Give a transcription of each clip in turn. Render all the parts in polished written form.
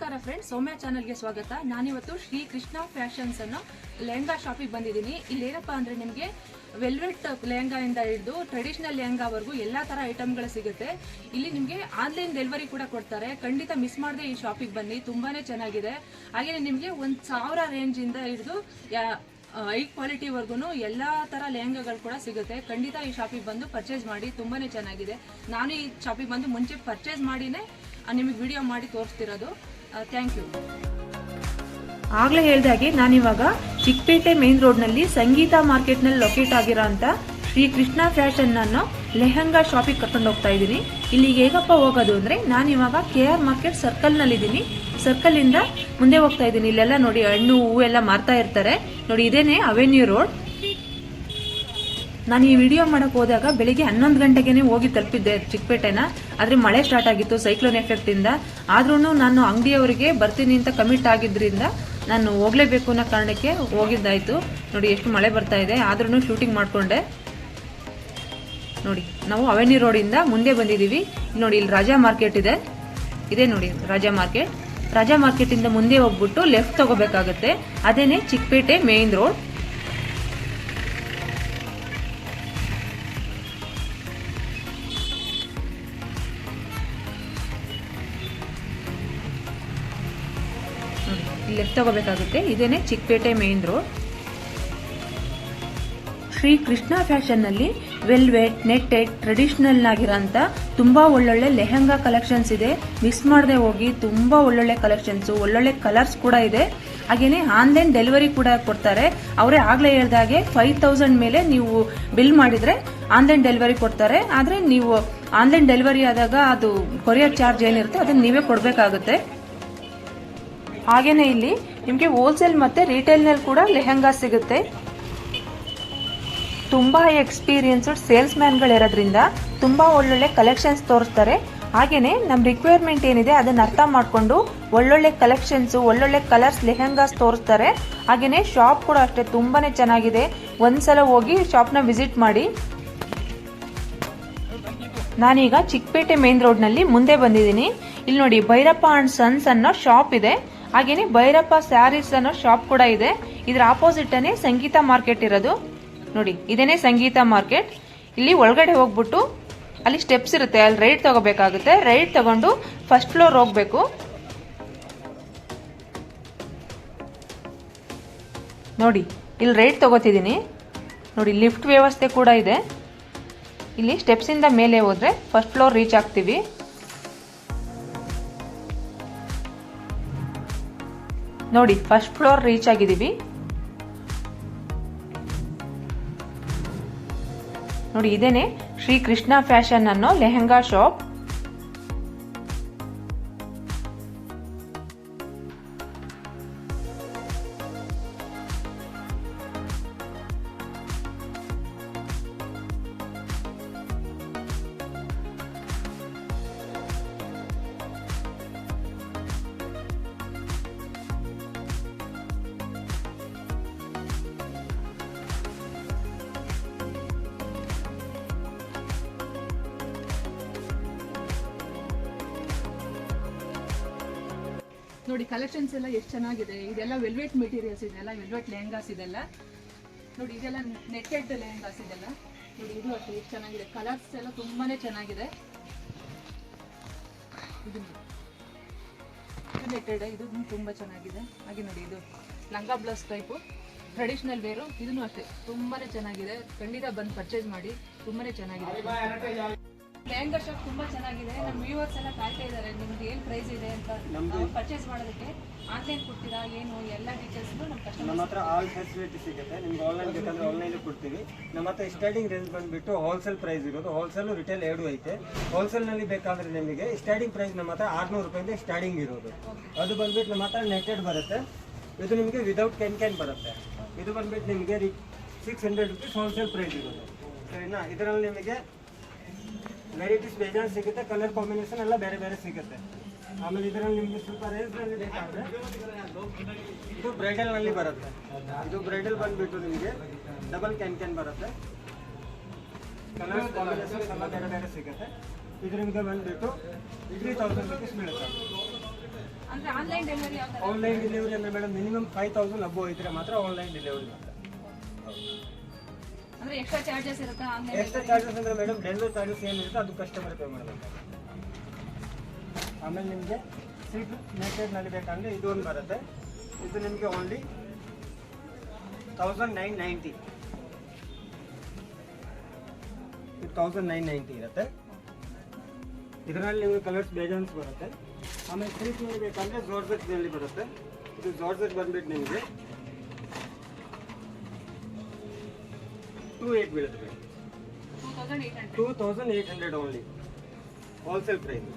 ನಮಸ್ಕಾರ ಫ್ರೆಂಡ್ಸ್, ಸೌಮ್ಯ ಚಾನಲ್ಗೆ ಸ್ವಾಗತ. ನಾನಿವತ್ತು ಶ್ರೀ ಕೃಷ್ಣ ಫ್ಯಾಷನ್ಸ್ ಅನ್ನೋ ಲೆಹಂಗಾ ಶಾಪಿಗೆ ಬಂದಿದ್ದೀನಿ. ಇಲ್ಲಿ ಏನಪ್ಪ ಅಂದ್ರೆ ನಿಮಗೆ ವೆಲ್ವೆಟ್ ಲೆಹಂಗಾ ಇಂದ ಹಿಡಿದು ಟ್ರೆಡಿಷನಲ್ ಲೆಹಂಗಾವರೆಗೂ ಎಲ್ಲಾ ತರ ಐಟಮ್ಗಳು ಸಿಗುತ್ತೆ. ಇಲ್ಲಿ ನಿಮಗೆ ಆನ್ಲೈನ್ ಡೆಲಿವರಿ ಕೂಡ ಕೊಡ್ತಾರೆ. ಖಂಡಿತ ಮಿಸ್ ಮಾಡದೆ ಈ ಶಾಪಿಗೆ ಬನ್ನಿ, ತುಂಬಾನೇ ಚೆನ್ನಾಗಿದೆ. ಹಾಗೆ ನಿಮಗೆ 1000 ರೇಂಜ್ ಇಂದ ಹಿಡಿದು ಹೈ ಕ್ವಾಲಿಟಿವರೆಗೂ ಎಲ್ಲಾ ತರ ಲೆಹಂಗಾಗಳು ಕೂಡ ಸಿಗುತ್ತೆ. ಖಂಡಿತ ಈ ಶಾಪಿಗೆ ಬಂದು ಪರ್ಚೇಸ್ ಮಾಡಿ, ತುಂಬಾನೇ ಚೆನ್ನಾಗಿದೆ. ನಾನು ಈ ಶಾಪಿಗೆ ಬಂದು ಮುಂಚೆ ಪರ್ಚೇಸ್ ಮಾಡಿನೇ ನಿಮಗೆ ವಿಡಿಯೋ ಮಾಡಿ ತೋರಿಸ್ತಿರೋದು. Thank you. ಆಗ್ಲೇ ಹೇಳ್ದಾಗೆ ನಾನಿವಾಗ ಚಿಕ್ಕಪೇಟೆ ಮೇನ್ ರೋಡ್ ನಲ್ಲಿ ಸಂಗೀತ ಮಾರ್ಕೆಟ್ ನಲ್ಲಿ ಲೊಕೇಟ್ ಆಗಿರೋ ಅಂತ ಶ್ರೀ ಕೃಷ್ಣ ಫ್ಯಾಷನ್ ಅನ್ನೋ ಲೆಹಂಗಾ ಶಾಪಿಗೆ ಕರ್ಕೊಂಡು ಹೋಗ್ತಾ ಇದ್ದೀನಿ. ಇಲ್ಲಿಗೆ ಹೇಗಪ್ಪ ಹೋಗೋದು ಅಂದ್ರೆ ನಾನಿವಾಗ KR ಮಾರ್ಕೆಟ್ ಸರ್ಕಲ್ ನಲ್ಲಿ ಇದ್ದೀನಿ. ಸರ್ಕಲ್ ಇಂದ ಮುಂದೆ ಹೋಗ್ತಾ ಇದ್ದೀನಿ. ಇಲ್ಲೆಲ್ಲ ನೋಡಿ ಹಣ್ಣು ಹೂವು ಎಲ್ಲ ಮಾರ್ತಾ ಇರ್ತಾರೆ. ನೋಡಿ ಇದೇನೆ ಅವೆನ್ಯೂ ರೋಡ್. ನಾನು ಈ ವಿಡಿಯೋ ಮಾಡಕ್ ಹೋದಾಗ ಬೆಳಿಗ್ಗೆ 11 ಗಂಟೆಗೆ ಹೋಗಿ ತಲುಪಿದ್ದೆ ಚಿಕ್ಕಪೇಟೆನ. ಆದ್ರೆ ಮಳೆ ಸ್ಟಾರ್ಟ್ ಆಗಿತ್ತು ಸೈಕ್ಲೋನ್ ಎಫೆಕ್ಟ್ ಇಂದ. ಆದ್ರೂ ನಾನು ಅಂಗಡಿಯವರಿಗೆ ಬರ್ತೀನಿ ಅಂತ ಕಮಿಟ್ ಆಗಿದ್ರಿಂದ ನಾನು ಹೋಗ್ಲೇಬೇಕು ಅನ್ನೋ ಕಾರಣಕ್ಕೆ ಹೋಗಿದ್ದಾಯ್ತು. ನೋಡಿ ಎಷ್ಟು ಮಳೆ ಬರ್ತಾ ಇದೆ, ಆದ್ರೂ ಶೂಟಿಂಗ್ ಮಾಡ್ಕೊಂಡೆ. ನೋಡಿ ನಾವು ಅವೆನ್ಯೂ ರೋಡ್ ಇಂದ ಮುಂದೆ ಬಂದಿದೀವಿ. ನೋಡಿ ಇಲ್ಲಿ ರಾಜಾ ಮಾರ್ಕೆಟ್ ಇದೆ. ಇದೇ ನೋಡಿ ರಾಜಾ ಮಾರ್ಕೆಟ್. ರಾಜಾ ಮಾರ್ಕೆಟ್ ಇಂದ ಮುಂದೆ ಹೋಗ್ಬಿಟ್ಟು ಲೆಫ್ಟ್ ತಗೋಬೇಕಾಗುತ್ತೆ. ಅದೇನೆ ಚಿಕ್ಕಪೇಟೆ ಮೇನ್ ರೋಡ್. ಲೆಫ್ಟ್ ತಗೋಬೇಕಾಗುತ್ತೆ. ಇದೇನೆ Chickpet main road. Shri Krishna Fashion ನಲ್ಲಿ ವೆಲ್ವೆಟ್, ನೆಟ್ಟೆಡ್, ಟ್ರೆಡಿಷನಲ್ ಆಗಿರೋಂತ ತುಂಬಾ ಒಳ್ಳೊಳ್ಳೆ ಲೆಹಂಗಾ ಕಲೆಕ್ಷನ್ಸ್ ಇದೆ. ಮಿಸ್ ಮಾಡದೆ ಹೋಗಿ. ತುಂಬಾ ಒಳ್ಳೊಳ್ಳೆ ಕಲೆಕ್ಷನ್ಸ್, ಒಳ್ಳೊಳ್ಳೆ ಕಲರ್ಸ್ ಕೂಡ ಇದೆ. ಹಾಗೇನೆ ಆನ್ಲೈನ್ ಡೆಲಿವರಿ ಕೂಡ ಕೊಡ್ತಾರೆ. ಅವರೇ ಆಗ್ಲೇ ಹೇಳ್ದಾಗೆ 5000 ಮೇಲೆ ನೀವು ಬಿಲ್ ಮಾಡಿದ್ರೆ ಆನ್ಲೈನ್ ಡೆಲಿವರಿ ಕೊಡ್ತಾರೆ. ಆದ್ರೆ ನೀವು ಆನ್ಲೈನ್ ಡೆಲಿವರಿ ಆದಾಗ ಅದು ಕೊರಿಯರ್ ಚಾರ್ಜ್ ಏನಿರುತ್ತೆ ಅದನ್ನ ನೀವೇ ಕೊಡಬೇಕಾಗುತ್ತೆ. ಹಾಗೇನೆ ಇಲ್ಲಿ ನಿಮಗೆ ಹೋಲ್ಸೇಲ್ ಮತ್ತೆ ರಿಟೇಲ್ ನಲ್ಲಿ ಕೂಡ ಲೆಹಂಗಾ ಸಿಗುತ್ತೆ. ತುಂಬಾ ಎಕ್ಸ್ಪೀರಿಯನ್ಸ್ಡ್ ಸೇಲ್ಸ್ ಮ್ಯಾನ್ ಗಳಿರೋದ್ರಿಂದ ತುಂಬಾ ಒಳ್ಳೊಳ್ಳೆ ಕಲೆಕ್ಷನ್ಸ್ ತೋರಿಸ್ತಾರೆ. ಹಾಗೇನೆ ನಮ್ ರಿಕ್ವೈರ್ಮೆಂಟ್ ಏನಿದೆ ಅದನ್ನ ಅರ್ಥ ಮಾಡ್ಕೊಂಡು ಒಳ್ಳೊಳ್ಳೆ ಕಲೆಕ್ಷನ್ಸ್, ಒಳ್ಳೊಳ್ಳೆ ಕಲರ್ಸ್ ಲೆಹಂಗಾಸ್ ತೋರಿಸ್ತಾರೆ. ಹಾಗೇನೆ ಶಾಪ್ ಕೂಡ ಅಷ್ಟೇ ತುಂಬಾನೇ ಚೆನ್ನಾಗಿದೆ. ಒಂದ್ಸಲ ಹೋಗಿ ಶಾಪ್ ನ ವಿಸಿಟ್ ಮಾಡಿ. ನಾನೀಗ ಚಿಕ್ಕಪೇಟೆ ಮೇನ್ ರೋಡ್ ನಲ್ಲಿ ಮುಂದೆ ಬಂದಿದ್ದೀನಿ. ಇಲ್ಲಿ ನೋಡಿ ಭೈರಪ್ಪ ಅಂಡ್ ಸನ್ಸ್ ಅನ್ನೋ ಶಾಪ್ ಇದೆ. ಹಾಗೇನೆ ಭೈರಪ್ಪ ಸ್ಯಾರೀಸ್ ಅನ್ನೋ ಶಾಪ್ ಕೂಡ ಇದೆ. ಇದ್ರ ಆಪೋಸಿಟ್ ಅನ್ನೇ ಸಂಗೀತ ಮಾರ್ಕೆಟ್ ಇರೋದು. ನೋಡಿ ಇದೇನೆ ಸಂಗೀತ ಮಾರ್ಕೆಟ್. ಇಲ್ಲಿ ಒಳಗಡೆ ಹೋಗ್ಬಿಟ್ಟು ಅಲ್ಲಿ ಸ್ಟೆಪ್ಸ್ ಇರುತ್ತೆ, ಅಲ್ಲಿ ರೈಟ್ ತಗೋಬೇಕಾಗುತ್ತೆ. ರೈಟ್ ತಗೊಂಡು ಫಸ್ಟ್ ಫ್ಲೋರ್ ಹೋಗ್ಬೇಕು. ನೋಡಿ ಇಲ್ಲಿ ರೈಟ್ ತಗೋತಿದ್ದೀನಿ. ನೋಡಿ ಲಿಫ್ಟ್ ವ್ಯವಸ್ಥೆ ಕೂಡ ಇದೆ. ಇಲ್ಲಿ ಸ್ಟೆಪ್ಸ್ ಇಂದ ಮೇಲೆ ಹೋದ್ರೆ ಫಸ್ಟ್ ಫ್ಲೋರ್ ರೀಚ್ ಆಗ್ತೀವಿ. ನೋಡಿ ಫಸ್ಟ್ ಫ್ಲೋರ್ ರೀಚ್ ಆಗಿದ್ದೀವಿ. ನೋಡಿ ಇದೇನೆ ಶ್ರೀ ಕೃಷ್ಣ ಫ್ಯಾಷನ್ ಅನ್ನೋ ಲೆಹಂಗಾ ಶಾಪ್. ನೋಡಿ ಕಲೆಕ್ಷನ್ಸ್ ಎಲ್ಲ ಎಷ್ಟು ಚೆನ್ನಾಗಿದೆ. ಇದೆಲ್ಲ ವೆಲ್ವೆಟ್ ಮೆಟೀರಿಯಲ್ಸ್, ಇದೆಲ್ಲ ವೆಲ್ವೆಟ್ ಲೆಹಂಗಾಸ್. ಇದೆಲ್ಲ ನೋಡಿ ಇದೆಲ್ಲ ನೆಟ್ಟೆಡ್ ಲೆಹಂಗಾಸ್. ಇದೆಲ್ಲ ನೋಡಿ ಇದು ಅಷ್ಟೇ ಎಷ್ಟು ಚೆನ್ನಾಗಿದೆ. ಕಲರ್ಸ್ ಎಲ್ಲ ತುಂಬಾನೇ ಚೆನ್ನಾಗಿದೆ. ಇದು ನೆಟ್ಟೆಡ್, ಇದು ತುಂಬಾ ಚೆನ್ನಾಗಿದೆ. ಹಾಗೆ ನೋಡಿ ಇದು ಲಂಗಾ ಬ್ಲೌಸ್ ಟೈಪು ಟ್ರೆಡಿಷನಲ್ ವೇರು. ಇದನ್ನು ಅಷ್ಟೇ ತುಂಬಾನೇ ಚೆನ್ನಾಗಿದೆ. ಖಂಡಿತ ಬಂದು ಪರ್ಚೇಸ್ ಮಾಡಿ, ತುಂಬಾನೇ ಚೆನ್ನಾಗಿದೆ. ಲೆಹಂಗಾ ಶಾಪ್ ತುಂಬಾ ಚೆನ್ನಾಗಿದೆ. ನಮ್ಮ ವ್ಯೂವರ್ಸ್ ಎಲ್ಲ ಕಾಯ್ತಾ ಇದ್ದಾರೆ ನಿಮ್ಗೆ ಏನ್ ಪ್ರೈಸ್ ಇದೆ ಅಂತ ಪರ್ಚೇಸ್ ಮಾಡೋದಕ್ಕೆ. ಆನ್ಲೈನ್ ಕೊಡ್ತೀರಾ ಏನು ಎಲ್ಲ ಡೀಟೇಲ್ಸ್ ನಮ್ಮ ಹತ್ರ ಆಲ್ ಫೆಸಿಲಿಟಿ ಸಿಗುತ್ತೆ. ನಿಮ್ಗೆ ಆನ್ಲೈನ್ ಬೇಕಂದ್ರೆ ಆನ್ಲೈನ್ ಕೊಡ್ತೀವಿ. ನಮ್ಮ ಹತ್ರ ಸ್ಟಾರ್ಟಿಂಗ್ ರೇಂಜ್ ಬಂದ್ಬಿಟ್ಟು ಹೋಲ್ಸೇಲ್ ಪ್ರೈಸ್ ಇರೋದು. ಹೋಲ್ಸೇಲ್ ರಿಟೇಲ್ ಎರಡು ಐತೆ. ಹೋಲ್ಸೇಲ್ ನಲ್ಲಿ ಬೇಕಾದ್ರೆ ನಿಮಗೆ ಸ್ಟಾರ್ಟಿಂಗ್ ಪ್ರೈಸ್ ನಮ್ಮ ಹತ್ರ 600 ರೂಪಾಯಿಂದ ಸ್ಟಾರ್ಟಿಂಗ್ ಇರೋದು. ಅದು ಬಂದ್ಬಿಟ್ಟು ನಮ್ಮ ಹತ್ರ ನೆಟ್ಟೆಡ್ ಬರುತ್ತೆ. ಇದು ನಿಮಗೆ ವಿದೌಟ್ ಕ್ಯಾನ್ ಬರುತ್ತೆ. ಇದು ಬಂದ್ಬಿಟ್ಟು ನಿಮಗೆ 600 ರೂಪೀಸ್ ಹೋಲ್ಸೇಲ್ ಪ್ರೈಸ್ ಇರೋದು. ಸರಿನಾ? ಇದರಲ್ಲಿ ನಿಮಗೆ ವೆರೈಟೀಸ್ ಬೇಜಾನ್ ಸಿಗುತ್ತೆ. ಕಲರ್ ಕಾಂಬಿನೇಷನ್ ಎಲ್ಲ ಬೇರೆ ಬೇರೆ ಸಿಗುತ್ತೆ. ಆಮೇಲೆ ಇದರಲ್ಲಿ ನಿಮಗೆ ಸ್ವಲ್ಪ ರೇಂಜ್ ನಲ್ಲಿ ಬೇಕಾದ್ರೆ ಇದು ಬ್ರೈಡಲ್ ನಲ್ಲಿ ಬರುತ್ತೆ. ಇದು ಬ್ರೈಡಲ್ ಬಂದ್ಬಿಟ್ಟು ನಿಮಗೆ ಡಬಲ್ ಕ್ಯಾನ್ ಬರುತ್ತೆ. ಕಲರ್ ಕಾಂಬಿನೇಷನ್ ಎಲ್ಲ ಬೇರೆ ಬೇರೆ ಸಿಗುತ್ತೆ. ಇದು ನಿಮಗೆ ಬಂದ್ಬಿಟ್ಟು 3000 ರೂಪೀಸ್ ಬೀಳುತ್ತೆ. ಅಂದ್ರೆ ಆನ್ಲೈನ್ ಡೆಲಿವರಿ ಯಾವ ತರ? ಆನ್ಲೈನ್ ಡೆಲಿವರಿ ಅಂದರೆ ಮೇಡಮ್ ಮಿನಿಮಮ್ 5000 ಅಬ್ಬೋ ಇದ್ರೆ ಮಾತ್ರ ಆನ್ಲೈನ್ ಡೆಲಿವರಿ ಮಾತ್ರ. ಅಂದ್ರೆ ಎಕ್ಸ್ಟ್ರಾ ಚಾರ್ಜಸ್ ಇರುತ್ತಾ ಆನ್ಲೈನ್? ಎಕ್ಸ್ಟ್ರಾ ಚಾರ್ಜಸ್ ಅಂದರೆ ಮೇಡಮ್ ಡೆಲಿವರಿ ಚಾರ್ಜಸ್ ಏನಿರುತ್ತೆ ಅದು ಕಸ್ಟಮರ್ ಪೇ ಮಾಡಬೇಕು. ಆಮೇಲೆ ನಿಮಗೆ ಸಿಲ್ಕ್ ನೆಟೆಡ್ನಲ್ಲಿ ಬೇಕಂದರೆ ಇದು ಒಂದು ಬರುತ್ತೆ. ಇದು ನಿಮಗೆ ಓನ್ಲಿ 1990 ಇರುತ್ತೆ. ಇದರಲ್ಲಿ ನಿಮಗೆ ಕಲರ್ಸ್ ಬೇಜಾನ್ಸ್ ಬರುತ್ತೆ. ಆಮೇಲೆ ಸಿಲ್ಕ್ ನಿಮಗೆ ಬೇಕಂದರೆ ಜಾರ್ಜೆಟ್ನಲ್ಲಿ ಬರುತ್ತೆ. ಇದು ಜಾರ್ಜೆಟ್ ಬಂದ್ಬಿಟ್ಟು ನಿಮಗೆ 2800 ಬೀಳುತ್ತೆ. 2800 ಓನ್ಲಿ ಹೋಲ್ಸೇಲ್ ಪ್ರೈಸ್.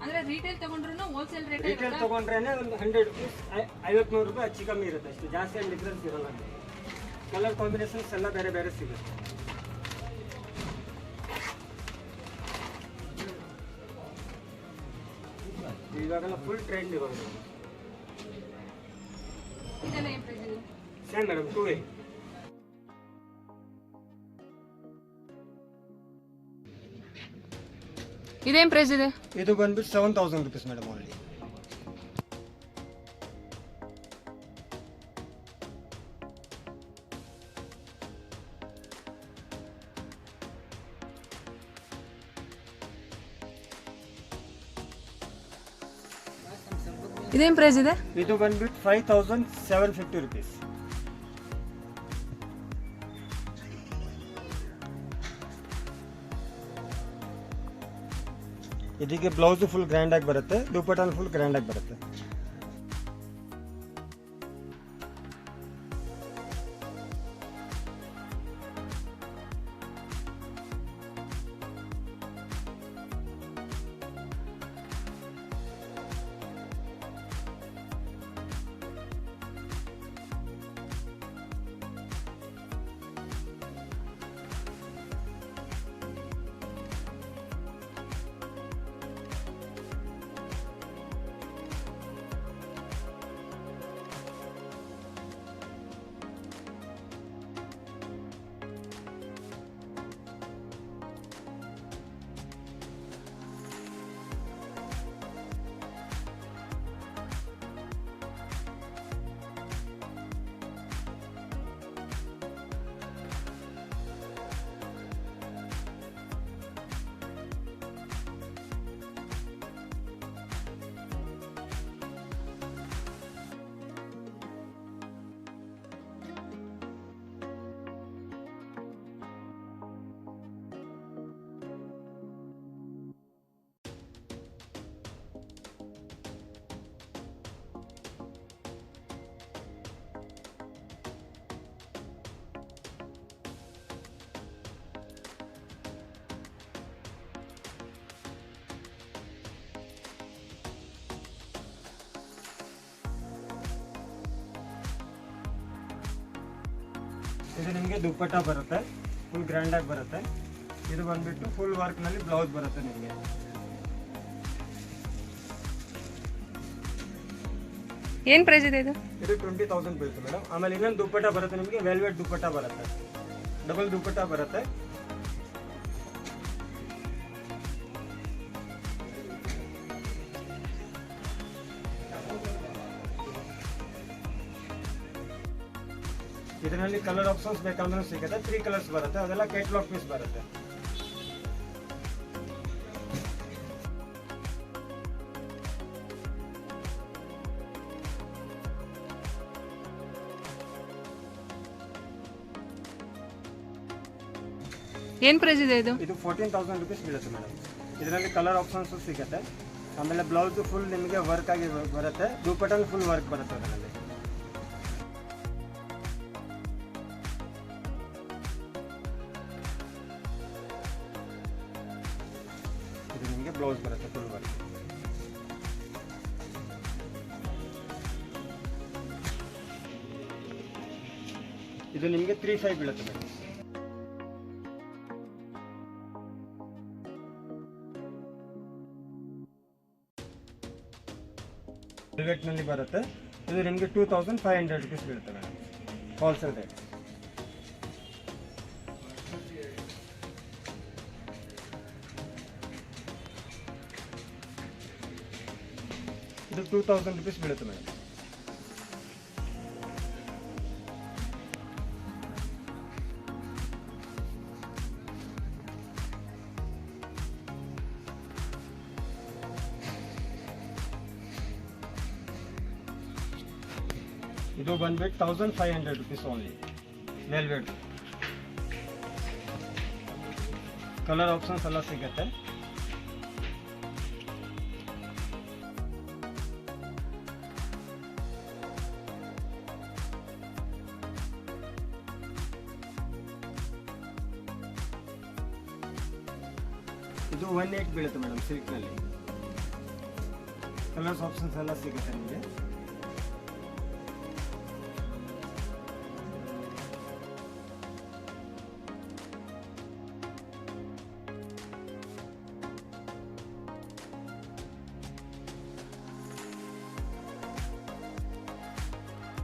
ಅಂದ್ರೆ ರಿಟೇಲ್ ತಗೊಂಡ್ರು ಹೋಲ್ಸೇಲ್ ರೇಟ್ ರಿಟೇಲ್ ತಗೊಂಡ್ರೇನೆ ಒಂದು 100 ರೂಪೀಸ್ 50-100 ರೂಪಾಯಿ ಹೆಚ್ಚು ಕಮ್ಮಿ ಇರುತ್ತೆ ಅಷ್ಟೇ. ಜಾಸ್ತಿ ಏನು ಡಿಫ್ರೆನ್ಸ್ ಇರಲ್ಲ. ಕಲರ್ ಕಾಂಬಿನೇಷನ್ಸ್ ಎಲ್ಲ ಬೇರೆ ಬೇರೆ ಸಿಗುತ್ತೆ. ಇವಾಗೆಲ್ಲ ಫುಲ್ ಟ್ರೆಂಡ್ ಇವಾಗ. ಇದೆಲ್ಲ ಏನು ಪ್ರೈಸ್ ಇದೆ? Same madam 2A. ಇದೇನು ಪ್ರೈಸ್ ಇದೆ? ಇದು ಬಂದ್ಬಿಟ್ಟು 7000 ರೂಪೀಸ್ ಮೇಡಮ್ ಓನ್ಲಿ. ಇದೇನು ಪ್ರೈಸ್ ಇದೆ? ಇದು ಬಂದ್ಬಿಟ್ಟು 5750 ರೂಪೀಸ್. ಇದಕ್ಕೆ ಬ್ಲೌಸ್ ಫುಲ್ ಗ್ರ್ಯಾಂಡ್ ಆಗಿ ಬರುತ್ತೆ, ದುಪಟ್ಟಾನು ಫುಲ್ ಗ್ರ್ಯಾಂಡ್ ಆಗಿ ಬರುತ್ತೆ. ಇದು ನಿಮಗೆ ದುಪ್ಪಟ್ಟ ಬರುತ್ತೆ, ಫುಲ್ ಗ್ರ್ಯಾಂಡ್ ಆಗಿ ಬರುತ್ತೆ. ಇದು ಬಂದ್ಬಿಟ್ಟು ಫುಲ್ ವರ್ಕ್ ನಲ್ಲಿ ಬ್ಲೌಸ್ ಬರುತ್ತೆ ನಿಮಗೆ. ಏನು ಪ್ರೈಸ್ ಇದೆ ಇದು? ಇದು 20,000 ಬೀಳುತ್ತೆ ಮೇಡಮ್. ಆಮೇಲೆ ಇನ್ನೊಂದು ದುಪ್ಪಟ್ಟ ಬರುತ್ತೆ ನಿಮಗೆ, ವೆಲ್ವೆಟ್ ದುಪ್ಪಟ್ಟ ಬರುತ್ತೆ, ಡಬಲ್ ದುಪ್ಪಟ್ಟ ಬರುತ್ತೆ. ಇದರಲ್ಲಿ ಕಲರ್ ಆಪ್ಷನ್ಸ್ ಬೇಕಂದ್ರೂ ಸಿಗುತ್ತೆ. 3 ಕಲರ್ಸ್ ಬರುತ್ತೆ, ಅದೆಲ್ಲ ಕೇಟ್ಲಾಗ್ ಪೀಸ್ ಬರುತ್ತೆ. ಏನು ಪ್ರೈಸ್ ಇದೆ ಇದು? ಇದು 14,000 ರೂಪೀಸ್ ಬೀಳುತ್ತೆ ಮೇಡಮ್. ಇದರಲ್ಲಿ ಕಲರ್ ಆಪ್ಷನ್ಸ್ ಸಿಗುತ್ತೆ. ಆಮೇಲೆ ಬ್ಲೌಸ್ ಫುಲ್ ನಿಮಗೆ ವರ್ಕ್ ಆಗಿ ಬರುತ್ತೆ, ದುಪ್ಪಟ್ಟಲ್ಲಿ ಫುಲ್ ವರ್ಕ್ ಬರುತ್ತೆ ಅದರಲ್ಲಿ. ಇದು ನಿಮಗೆ ಬ್ಲೌಸ್ ಬರುತ್ತೆ ಫುಲ್ ವರ್ಕ್. ಇದು ನಿಮಗೆ 3,500 ಬೀಳುತ್ತೆ ಮೇಡಮ್. ವೆಲ್ವೆಟ್ ನಲ್ಲಿ ಬರುತ್ತೆ. ಇದು ನಿಮಗೆ 2,500 ರೂಪೀಸ್ ಬೀಳುತ್ತೆ ಮೇಡಮ್, ಹೋಲ್ಸೇಲ್ ರೇಟ್. 2000 rupees ಬೀಳುತ್ತೆ ಮೇಡಮ್. ಇದು ಬಂದ್ಬಿಟ್ಟು 1500 rupees only. Velvet colour options ಎಲ್ಲ ಸಿಗುತ್ತೆ. ಇದು 18 ಬೀಳುತ್ತೆ ಮೇಡಮ್. ಸಿಲ್ಕ್ ನಲ್ಲಿ ಕಲರ್ಸ್ ಆಪ್ಷನ್ಸ್ ಎಲ್ಲ ಸಿಗುತ್ತೆ ನಿಮಗೆ.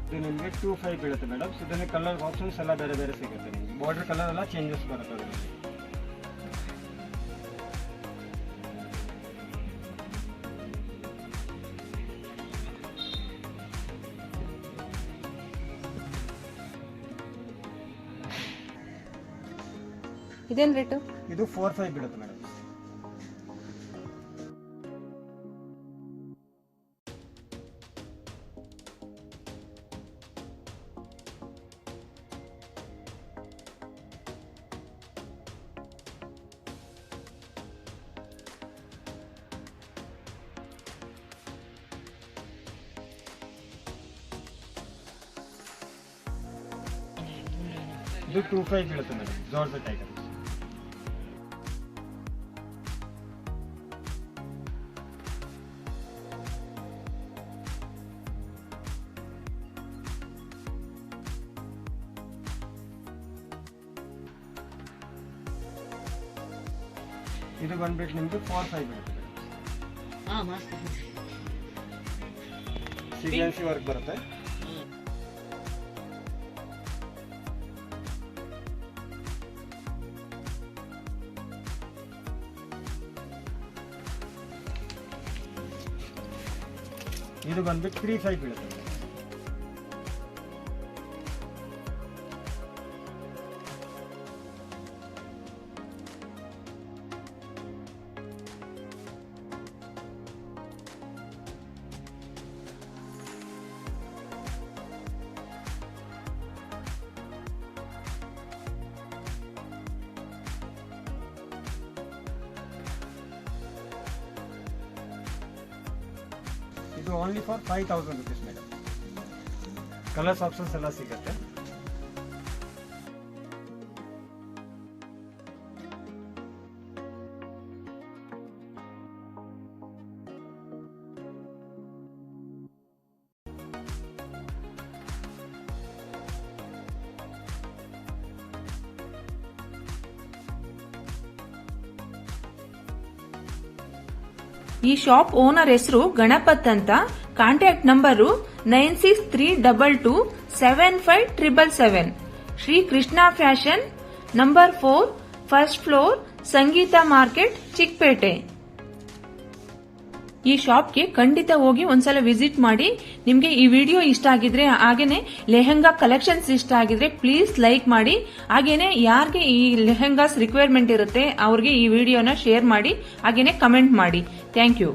ಇದು ನಿಮಗೆ 25 ಬೀಳುತ್ತೆ ಮೇಡಮ್. ಇದರಲ್ಲಿ ಕಲರ್ ಆಪ್ಷನ್ಸ್ ಎಲ್ಲ ಬೇರೆ ಬೇರೆ ಸಿಗುತ್ತೆ ನಿಮಗೆ. ಬಾರ್ಡರ್ ಕಲರ್ ಎಲ್ಲ ಚೇಂಜಸ್ ಬರುತ್ತೆ ಅದರಲ್ಲಿ. ಇದೇನ್ ರೇಟು? ಇದು 45 ಬೀಳುತ್ತೆ ಮೇಡಮ್. ಇದು 25 ಬೀಳುತ್ತೆ ಮೇಡಮ್. Georgette item. ಇದು ಬಂದ್ಬಿಟ್ಟು ನಿಮ್ಗೆ 45 ಬೀಳುತ್ತೆ. ಸೀಕ್ವೆನ್ಸಿ ವರ್ಕ್ ಬರುತ್ತೆ. ಇದು ಬಂದ್ಬಿಟ್ಟು 35 ಬೀಳುತ್ತೆ. ಇದು only for 5000 rupees madam. Colours options ಎಲ್ಲ ಸಿಗುತ್ತೆ. ಈ ಶಾಪ್ ಓನರ್ ಹೆಸರು ಗಣಪತ್ ಅಂತ. Contact number 9632275777. Shri Krishna fashion, number 4, first floor, Sangeetha market, Chickpet. ಈ ಶಾಪ್ಗೆ ಖಂಡಿತ ಹೋಗಿ ಒಂದ್ಸಲ ವಿಸಿಟ್ ಮಾಡಿ. ನಿಮ್ಗೆ ಈ ವಿಡಿಯೋ ಇಷ್ಟ ಆಗಿದ್ರೆ, ಹಾಗೇನೆ ಲೆಹಂಗಾ ಕಲೆಕ್ಷನ್ಸ್ ಇಷ್ಟ ಆಗಿದ್ರೆ ಪ್ಲೀಸ್ ಲೈಕ್ ಮಾಡಿ. ಹಾಗೇನೆ ಯಾರಿಗೆ ಈ ಲೆಹಂಗಾಸ್ ರಿಕ್ವೈರ್ಮೆಂಟ್ ಇರುತ್ತೆ ಅವ್ರಿಗೆ ಈ ವಿಡಿಯೋನ ಶೇರ್ ಮಾಡಿ, ಹಾಗೇನೆ ಕಮೆಂಟ್ ಮಾಡಿ. Thank you.